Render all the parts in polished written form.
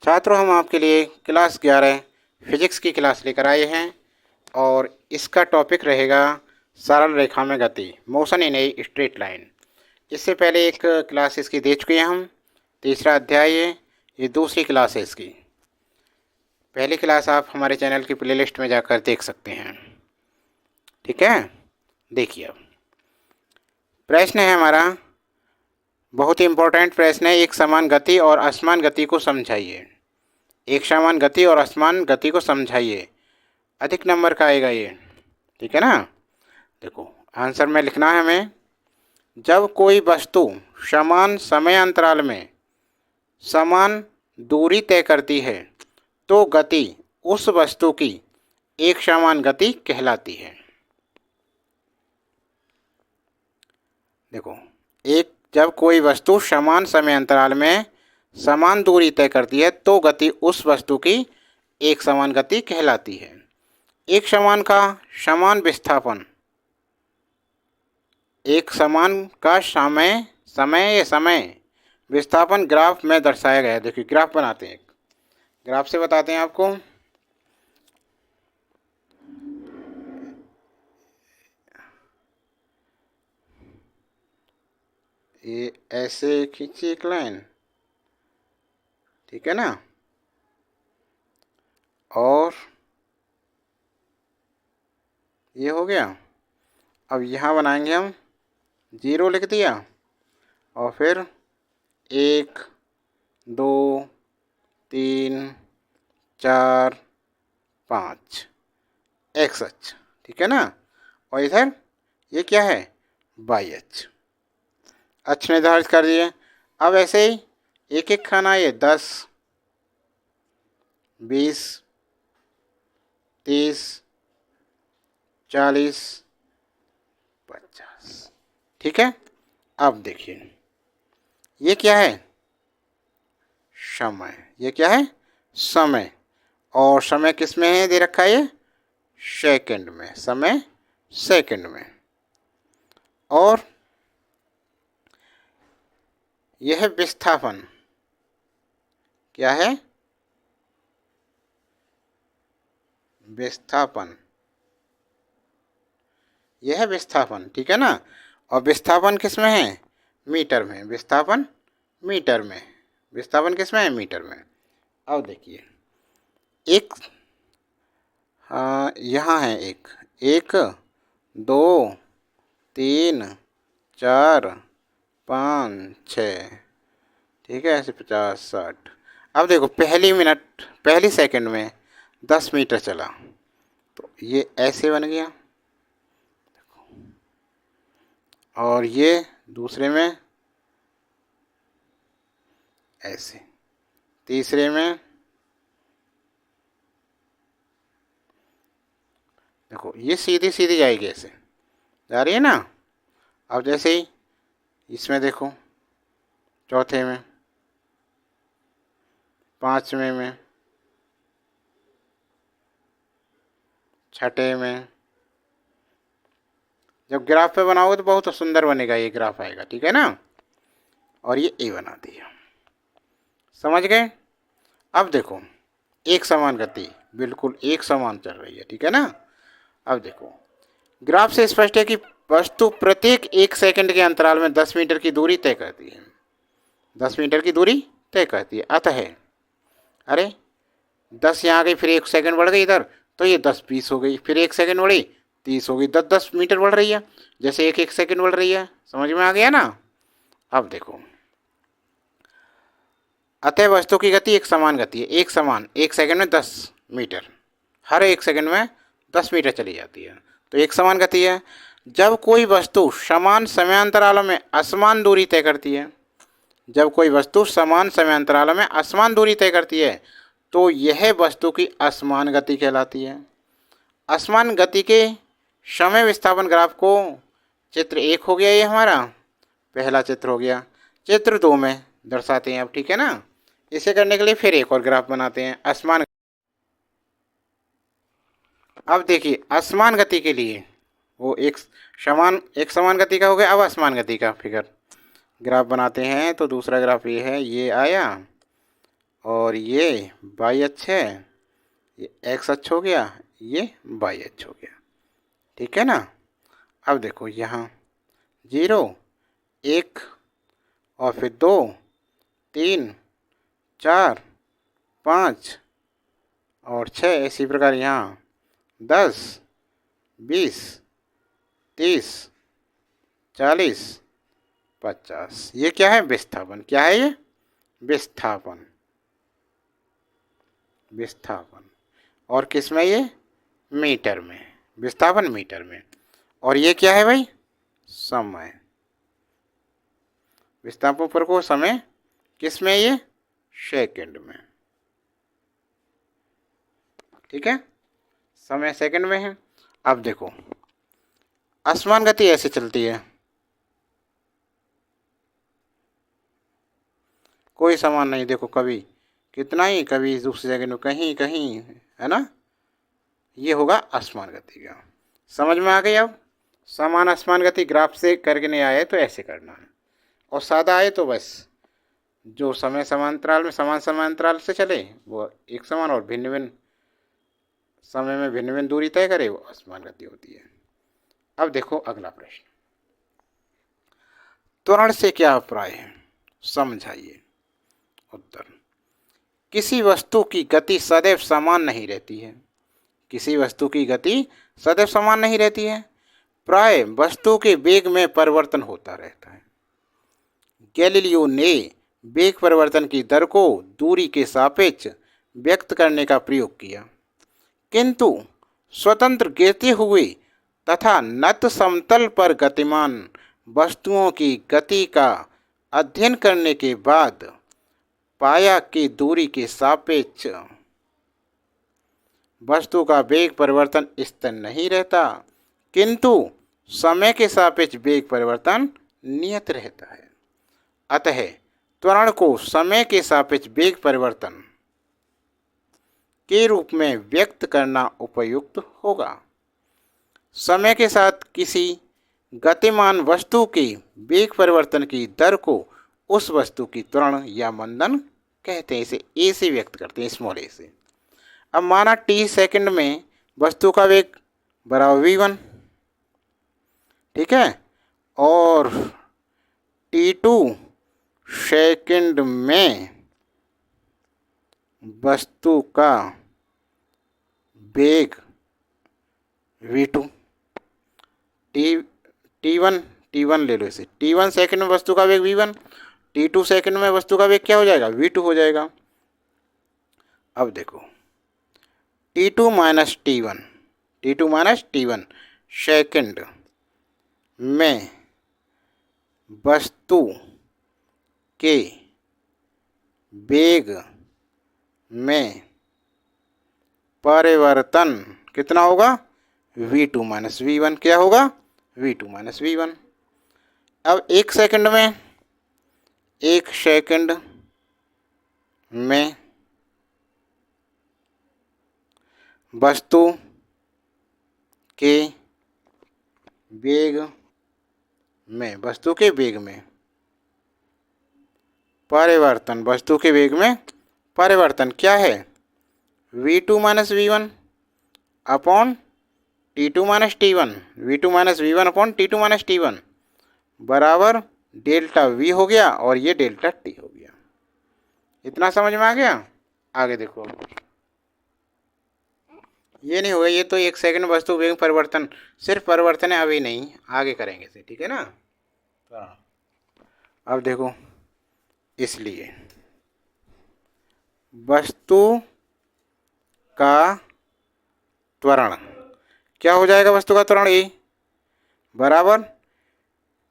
छात्रों, हम आपके लिए क्लास 11 फिजिक्स की क्लास लेकर आए हैं और इसका टॉपिक रहेगा सरल रेखा में गति, motion in a straight line. इससे पहले एक क्लास इसकी दे चुके हैं हम, तीसरा अध्याय है, ये दूसरी क्लास है इसकी। पहली क्लास आप हमारे चैनल की प्लेलिस्ट में जाकर देख सकते हैं। ठीक है, देखिए अब प्रश्न है हमारा, बहुत ही इम्पोर्टेंट प्रश्न है। एक समान गति और असमान गति को समझाइए। एक समान गति और असमान गति को समझाइए। अधिक नंबर का आएगा ये, ठीक है ना। देखो आंसर में लिखना है हमें, जब कोई वस्तु समान समय अंतराल में समान दूरी तय करती है तो गति उस वस्तु की एक समान गति कहलाती है। देखो, जब कोई वस्तु समान समय अंतराल में समान दूरी तय करती है तो गति उस वस्तु की एक समान गति कहलाती है। एक समान का समान विस्थापन, एक समान का समय विस्थापन ग्राफ में दर्शाया गया है। देखिए ग्राफ बनाते हैं, ग्राफ से बताते हैं आपको। ये ऐसे खींची एक लाइन, ठीक है ना, और ये हो गया। अब यहाँ बनाएंगे हम, 0 लिख दिया और फिर 1 2 3 4 5 एक्स अक्ष, ठीक है ना। और इधर ये क्या है, वाई अक्ष। अक्ष निर्धारित कर दिए। अब ऐसे ही एक एक खाना, ये 10 20 30 40 50, ठीक है। अब देखिए ये क्या है, समय। ये क्या है, समय। और समय किस में है दे रखा है, ये सेकंड में, समय सेकंड में। और यह विस्थापन क्या है, विस्थापन, यह है विस्थापन, ठीक है ना। और विस्थापन किस में है, मीटर में। विस्थापन मीटर में, विस्थापन किस में है, मीटर में। अब देखिए एक, यहाँ है एक 1 2 3 4 5 6, ठीक है, ऐसे 50 60। अब देखो पहली सेकंड में 10 मीटर चला तो ये ऐसे बन गया, और ये दूसरे में ऐसे, तीसरे में देखो ये सीधी सीधी जाएगी, ऐसे जा रही है ना। अब जैसे ही इसमें देखो, चौथे में, पांचवें में, छठे में। जब ग्राफ पे बनाओगे तो बहुत सुंदर बनेगा, ये ग्राफ आएगा, ठीक है ना। और ये ए बना दिया, समझ गए। अब देखो एक समान गति, बिल्कुल एक समान चल रही है, ठीक है ना। अब देखो ग्राफ से स्पष्ट है कि वस्तु प्रत्येक 1 सेकंड के अंतराल में 10 मीटर की दूरी तय करती है। 10 मीटर की दूरी तय करती है। अतः अरे 10 यहाँ गई, फिर 1 सेकंड बढ़ गई इधर, तो ये 10 20 हो गई, फिर 1 सेकंड बढ़ी 30 हो गई, 10 10 मीटर बढ़ रही है, जैसे 1 सेकंड बढ़ रही है। समझ में आ गया ना। अब देखो, अतः वस्तु की गति एक समान गति है, एक समान, 1 सेकंड में 10 मीटर, हर 1 सेकंड में 10 मीटर चली जाती है, तो एक समान गति है। जब कोई वस्तु समान समयांतरालों में असमान दूरी तय करती है, जब कोई वस्तु समान समयांतरालों में असमान दूरी तय करती है तो यह वस्तु की असमान गति कहलाती है। असमान गति के समय विस्थापन ग्राफ को चित्र 1 हो गया, ये हमारा पहला चित्र हो गया। चित्र 2 में दर्शाते हैं अब, ठीक है ना। इसे करने के लिए फिर एक और ग्राफ बनाते हैं, असमान। अब देखिए असमान गति के लिए वो एक समान गति का हो गया। अब असमान गति का फिगर ग्राफ बनाते हैं, तो दूसरा ग्राफ ये है, ये आया, और ये वाई अक्ष है, ये एक्स अक्ष हो गया, ये वाई अक्ष हो गया। ठीक है ना। अब देखो यहाँ 0, 1 और फिर 2, 3, 4, 5 और 6, इसी प्रकार यहाँ 10, 20, 30, 40, 50। ये क्या है? विस्थापन। क्या है ये? विस्थापन। विस्थापन। और किस में? ये मीटर में। विस्थापन मीटर में। और ये क्या है भाई? समय। विस्थापन पर को समय किस में? ये सेकंड में। ठीक है, समय सेकंड में है। अब देखो असमान गति ऐसे चलती है, कोई समान नहीं। देखो कभी कितना ही, कभी दूसरी जगह में कहीं कहीं, है ना। ये होगा असमान गति का। समझ में आ गई। अब समान असमान गति ग्राफ से करके नहीं आए तो ऐसे करना है, और सादा आए तो बस जो समय समांतराल में समान समांतराल से चले वो एक समान, और भिन्न भिन्न समय में भिन्न भिन्न दूरी तय करे वो असमान गति होती है। अब देखो अगला प्रश्न, त्वरण से क्या अभिप्राय है, समझाइए। उत्तर, किसी वस्तु की गति सदैव समान नहीं रहती है। किसी वस्तु की गति सदैव समान नहीं रहती है, प्राय वस्तु के वेग में परिवर्तन होता रहता है। गैलीलियो ने वेग परिवर्तन की दर को दूरी के सापेक्ष व्यक्त करने का प्रयोग किया, किंतु स्वतंत्र गिरते हुए तथा नत समतल पर गतिमान वस्तुओं की गति का अध्ययन करने के बाद पाया कि दूरी के सापेक्ष वस्तु का वेग परिवर्तन स्थिर नहीं रहता, किंतु समय के सापेक्ष वेग परिवर्तन नियत रहता है। अतः त्वरण को समय के सापेक्ष वेग परिवर्तन के रूप में व्यक्त करना उपयुक्त होगा। समय के साथ किसी गतिमान वस्तु के वेग परिवर्तन की दर को उस वस्तु की त्वरण या मंदन कहते हैं। इसे ए से व्यक्त करते हैं, स्मॉल ए से। अब माना टी सेकंड में वस्तु का वेग बराबर v1, ठीक है, और t2 सेकंड में वस्तु का वेग v2। t1 ले लो इसे, t1 सेकंड में वस्तु का वेग v1, t2 सेकंड में वस्तु का वेग क्या हो जाएगा? v2 हो जाएगा। अब देखो t2 माइनस t1 सेकंड में वस्तु के वेग में परिवर्तन कितना होगा? v2 minus v1। क्या होगा? v2 minus v1। अब एक सेकंड में वस्तु के वेग में परिवर्तन, वस्तु के वेग में परिवर्तन क्या है? v2 minus v1 upon t2 minus t1, v2 minus v1 upon t2 minus t1 बराबर डेल्टा v हो गया, और ये डेल्टा t हो गया। इतना समझ में आ गया। आगे देखो, ये नहीं होगा, ये तो एक सेकंड वस्तु वेग परिवर्तन, सिर्फ परिवर्तन है, अभी नहीं, आगे करेंगे इसे, ठीक है ना। अब देखो, इसलिए वस्तु का त्वरण क्या हो जाएगा? वस्तु का त्वरण ए बराबर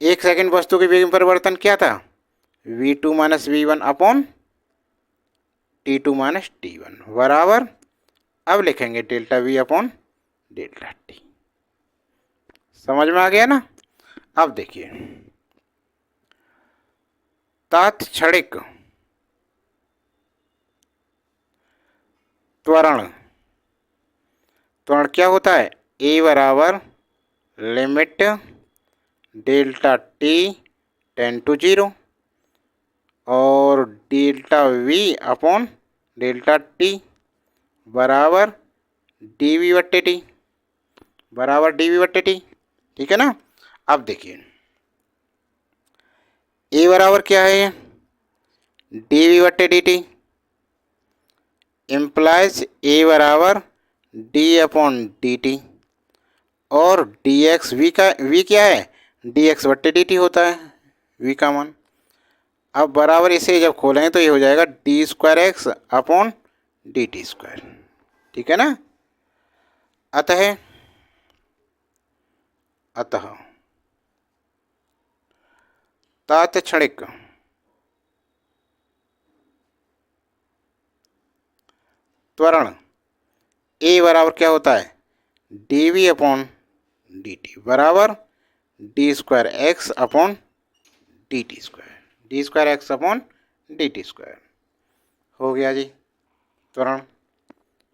एक सेकंड वस्तु के वेग में परिवर्तन क्या था? v2 minus v1 upon t2 minus t1 बराबर, अब लिखेंगे delta v upon delta t। समझ में आ गया ना। अब देखिए, तात्क्षणिक त्वरण क्या होता है? a बराबर limit delta t tend to 0 और delta v upon delta T बराबर डी वी बट्टे टी बराबर डी वी बट्टे टी। ठीक है ना। अब देखिए ए बराबर क्या है, डी वी बट्टे डी टी, इम्प्लाइज ए बराबर डी अपॉन डी टी, और डी एक्स वी का वी क्या है, डी एक्स बट्टे डी टी होता है वी का मान। अब बराबर इसे जब खोलेंगे तो ये हो जाएगा D square X upon D T square. ठीक है ना। अतः अतः तात्क्षणिक त्वरण ए बराबर क्या होता है, D V upon D T बराबर D square X upon D T square, D square X upon D T square हो गया जी त्वरण।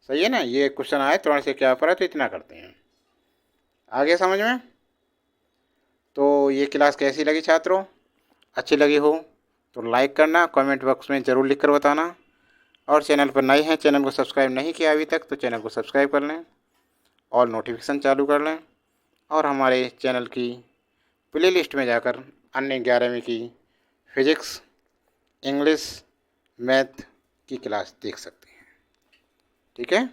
सही है ना। ये क्वेश्चन आए त्वरण से क्या फर्क है, तो इतना करते हैं। आगे समझ में। तो ये क्लास कैसी लगी छात्रों, अच्छी लगी हो तो लाइक करना, कमेंट बॉक्स में ज़रूर लिख कर बताना, और चैनल पर नए हैं, चैनल को सब्सक्राइब नहीं किया अभी तक तो चैनल को सब्सक्राइब कर लें और नोटिफिकेशन चालू कर लें, और हमारे चैनल की प्लेलिस्ट में जाकर अन्य 11वीं की फिजिक्स, इंग्लिश, मैथ की क्लास देख सकते हैं। ठीक है।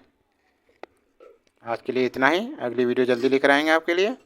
आज के लिए इतना ही, अगली वीडियो जल्दी लेकर आएंगे आपके लिए।